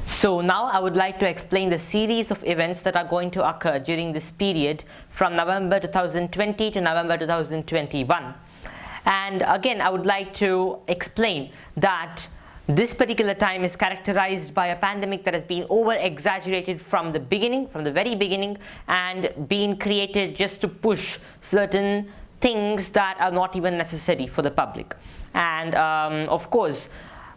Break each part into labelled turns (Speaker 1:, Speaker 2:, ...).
Speaker 1: So now I would like to explain the series of events that are going to occur during this period from November 2020 to November 2021. And again, I would like to explain that this particular time is characterized by a pandemic that has been over-exaggerated from the beginning, from the very beginning, and been created just to push certain things that are not even necessary for the public. And of course,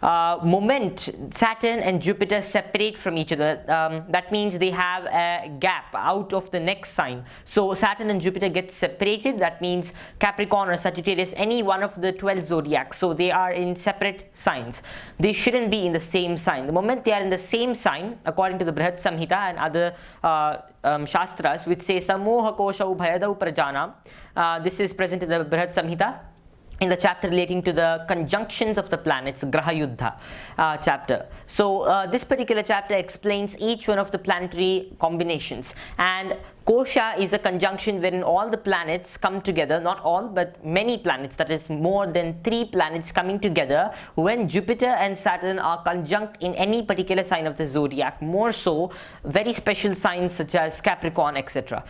Speaker 1: Saturn and Jupiter separate from each other. That means they have a gap out of the next sign. So Saturn and Jupiter get separated. That means Capricorn or Sagittarius, any one of the 12 zodiacs. So they are in separate signs. They shouldn't be in the same sign. The moment they are in the same sign, according to the Brihat Samhita and other Shastras, which say Samoha Koshau Bhayadau Prajana, this is present in the Brihat Samhita, in the chapter relating to the conjunctions of the planets, Graha Yuddha chapter. So this particular chapter explains each one of the planetary combinations, and Kosha is a conjunction wherein all the planets come together, not all but many planets, that is more than 3 planets coming together when Jupiter and Saturn are conjunct in any particular sign of the zodiac, more so very special signs such as Capricorn, etc.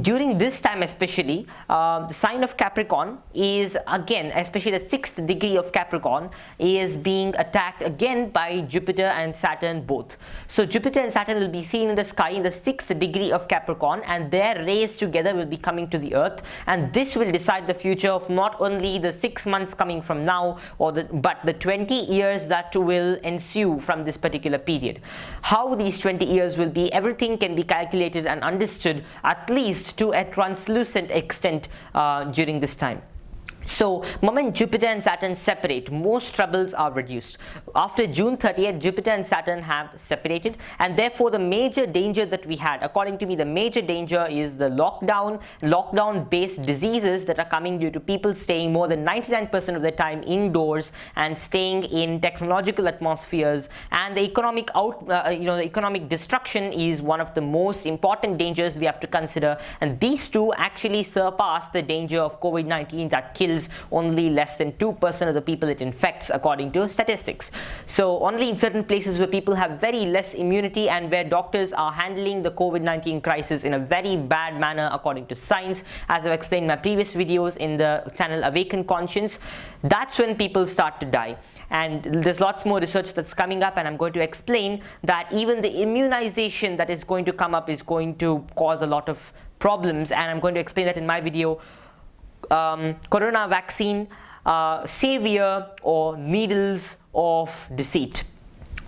Speaker 1: During this time especially, the sign of Capricorn is again, especially the 6th degree of Capricorn, is being attacked again by Jupiter and Saturn both. So Jupiter and Saturn will be seen in the sky in the 6th degree of Capricorn, and their rays together will be coming to the earth, and this will decide the future of not only the 6 months coming from now, but the 20 years that will ensue from this particular period. How these 20 years will be, everything can be calculated and understood at least to a translucent extent during this time. So, moment Jupiter and Saturn separate, most troubles are reduced. After June 30th, Jupiter and Saturn have separated, and therefore the major danger that we had, according to me, the major danger is the lockdown-based diseases that are coming due to people staying more than 99% of the time indoors and staying in technological atmospheres, and the economic the economic destruction is one of the most important dangers we have to consider, and these two actually surpass the danger of COVID-19 that kills only less than 2% of the people it infects, according to statistics. So only in certain places where people have very less immunity and where doctors are handling the COVID-19 crisis in a very bad manner according to science, as I've explained in my previous videos in the channel Awaken Conscience, that's when people start to die. And there's lots more research that's coming up, and I'm going to explain that even the immunization that is going to come up is going to cause a lot of problems, and I'm going to explain that in my video, Corona vaccine, savior or needles of deceit.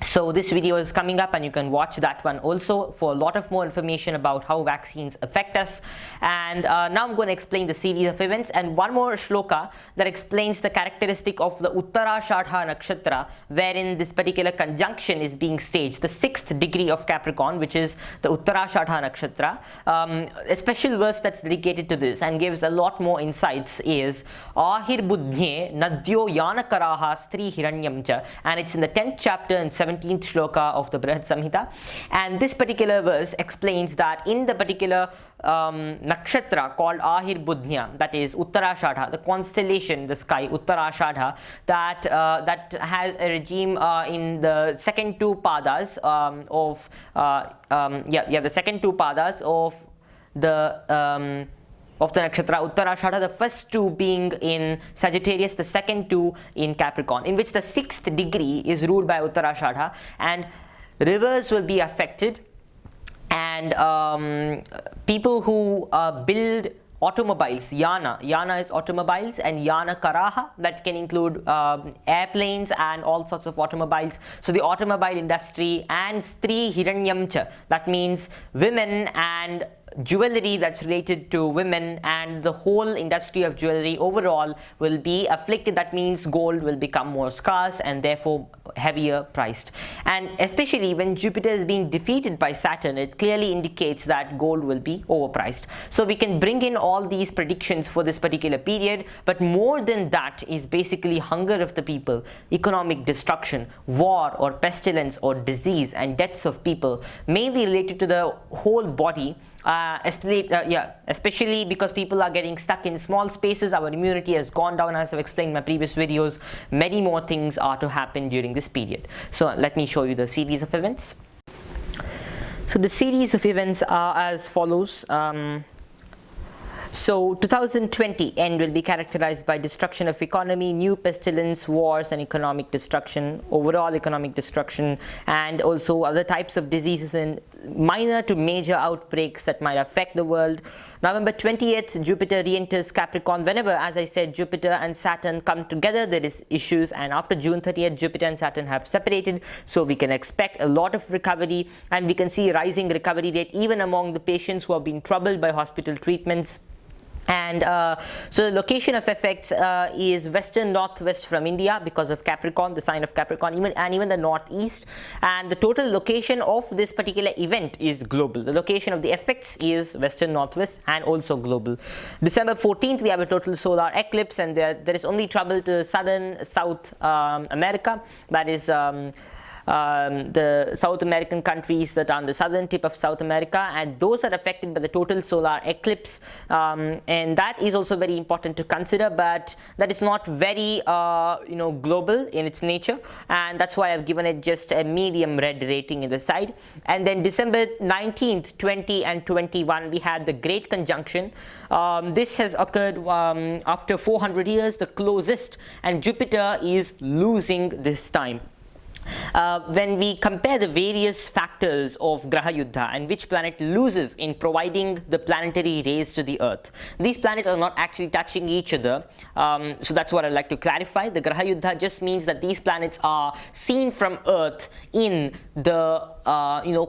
Speaker 1: So this video is coming up, and you can watch that one also for a lot of more information about how vaccines affect us. And now I'm going to explain the series of events, and one more shloka that explains the characteristic of the Uttarashadha nakshatra, wherein this particular conjunction is being staged, the 6th degree of Capricorn, which is the Uttarashadha nakshatra. A special verse that's dedicated to this and gives a lot more insights is Ahir Budhye Nadyo Yanakaraha Stri Hiranyam Cha, and it's in the 10th chapter and 17th shloka of the Brihat Samhita. And this particular verse explains that in the particular nakshatra called Ahir Budhya, that is Uttarashadha, the constellation, the sky, Uttarashadha, that has a regime in the second 2 padas the second 2 padas of the nakshatra Uttarashadha, the first 2 being in Sagittarius, the second 2 in Capricorn, in which the 6th degree is ruled by Uttarashadha, and rivers will be affected, and people who build automobiles, yana is automobiles, and yana karaha, that can include airplanes and all sorts of automobiles. So the automobile industry, and stri hiranyamcha, that means women and jewelry that's related to women, and the whole industry of jewelry overall will be afflicted. That means gold will become more scarce and therefore heavier priced. And especially when Jupiter is being defeated by Saturn, it clearly indicates that gold will be overpriced. So we can bring in all these predictions for this particular period, but more than that is basically hunger of the people, economic destruction, war or pestilence or disease, and deaths of people, mainly related to the whole body. especially because people are getting stuck in small spaces. Our immunity has gone down, as I've explained in my previous videos. Many more things are to happen during this period. So let me show you the series of events. So the series of events are as follows. So 2020 end will be characterized by destruction of economy, new pestilence, wars and economic destruction, overall economic destruction, and also other types of diseases and minor to major outbreaks that might affect the world. November 20th, Jupiter re-enters Capricorn. Whenever, as I said, Jupiter and Saturn come together, there is issues, and after June 30th, Jupiter and Saturn have separated, so we can expect a lot of recovery, and we can see a rising recovery rate even among the patients who have been troubled by hospital treatments. And so the location of effects is western northwest from India because of Capricorn, the sign of Capricorn, even the northeast. And the total location of this particular event is global. The location of the effects is western northwest and also global. December 14th, we have a total solar eclipse, and there is only trouble to southern South America. That is the South American countries that are on the southern tip of South America, and those are affected by the total solar eclipse, and that is also very important to consider, but that is not very global in its nature, and that's why I've given it just a medium red rating in the side. And then December 19th, 20 and 21, we had the Great Conjunction. This has occurred after 400 years, the closest, and Jupiter is losing this time. When we compare the various factors of Graha Yuddha and which planet loses in providing the planetary rays to the Earth, these planets are not actually touching each other, so that's what I'd like to clarify. The Graha Yuddha just means that these planets are seen from Earth in the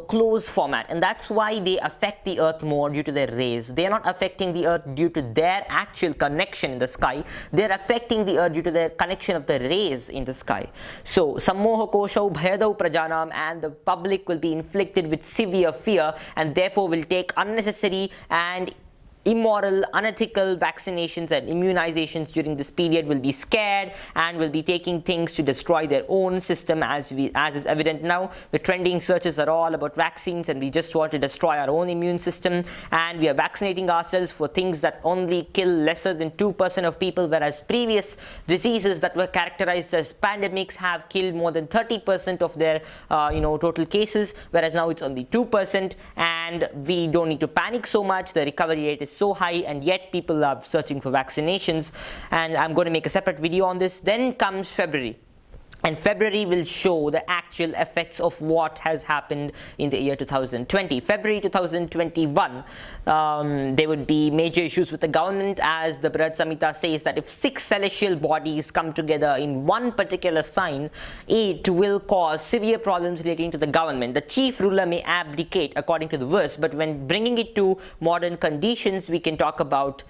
Speaker 1: close format, and that's why they affect the Earth more due to their rays. They are not affecting the Earth due to their actual connection in the sky. They're affecting the Earth due to the connection of the rays in the sky. So Sammoha Koshau Bhayadau Prajanam, and the public will be inflicted with severe fear, and therefore will take unnecessary and immoral, unethical vaccinations and immunizations during this period, will be scared and will be taking things to destroy their own system, as is evident now. The trending searches are all about vaccines, and we just want to destroy our own immune system, and we are vaccinating ourselves for things that only kill lesser than 2% of people, whereas previous diseases that were characterized as pandemics have killed more than 30% of their total cases, whereas now it's only 2%, and we don't need to panic so much. The recovery rate is so high, and yet people are searching for vaccinations, and I'm going to make a separate video on this. Then comes February, and February will show the actual effects of what has happened in the year 2020. February 2021, there would be major issues with the government, as the Brihad Samhita says that if 6 celestial bodies come together in one particular sign, it will cause severe problems relating to the government. The chief ruler may abdicate according to the verse, but when bringing it to modern conditions, we can talk about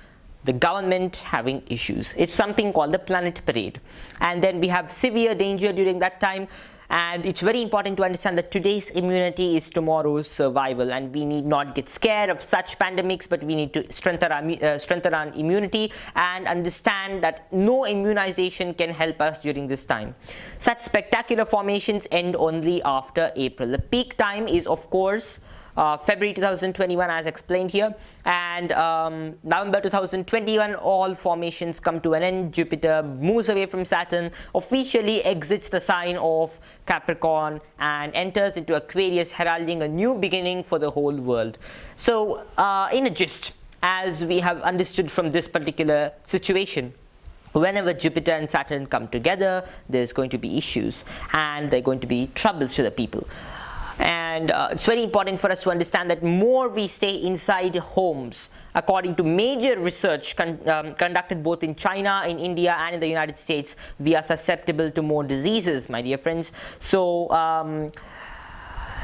Speaker 1: the government having issues. It's something called the planet parade. And then we have severe danger during that time, and it's very important to understand that today's immunity is tomorrow's survival, and we need not get scared of such pandemics, but we need to strengthen our immunity and understand that no immunization can help us during this time. Such spectacular formations end only after April. The peak time is, of course, February 2021, as explained here, and November 2021, all formations come to an end. Jupiter moves away from Saturn, officially exits the sign of Capricorn, and enters into Aquarius, heralding a new beginning for the whole world. So in a gist, as we have understood from this particular situation, whenever Jupiter and Saturn come together, there's going to be issues, and there are going to be troubles to the people. And it's very important for us to understand that more we stay inside homes, according to major research conducted both in China, in India, and in the United States, we are susceptible to more diseases, my dear friends. So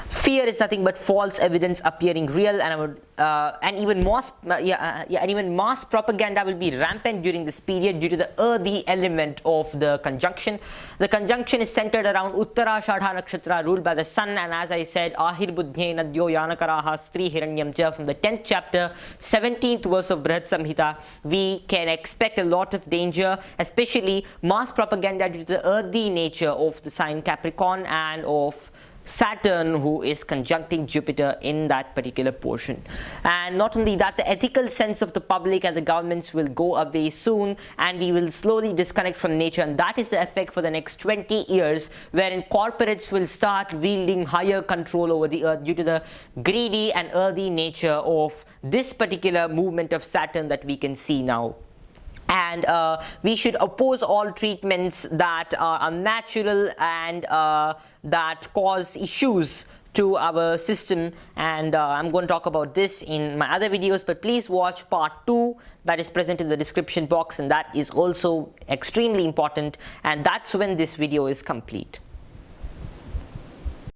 Speaker 1: fear is nothing but false evidence appearing real, and even mass propaganda will be rampant during this period due to the earthy element of the conjunction. The conjunction is centered around Uttara Shadha Nakshatra, ruled by the sun, and as I said, Ahir Buddhye Nadyo Yanakaraha Stri Hiranyam Cha, from the 10th chapter, 17th verse of Brihad Samhita, we can expect a lot of danger, especially mass propaganda due to the earthy nature of the sign Capricorn and of Saturn, who is conjuncting Jupiter in that particular portion. And not only that, the ethical sense of the public and the governments will go away soon, and we will slowly disconnect from nature, and that is the effect for the next 20 years, wherein corporates will start wielding higher control over the earth due to the greedy and earthy nature of this particular movement of Saturn that we can see now. And we should oppose all treatments that are unnatural and that cause issues to our system, and I'm going to talk about this in my other videos, but please watch part 2 that is present in the description box, and that is also extremely important, and that's when this video is complete.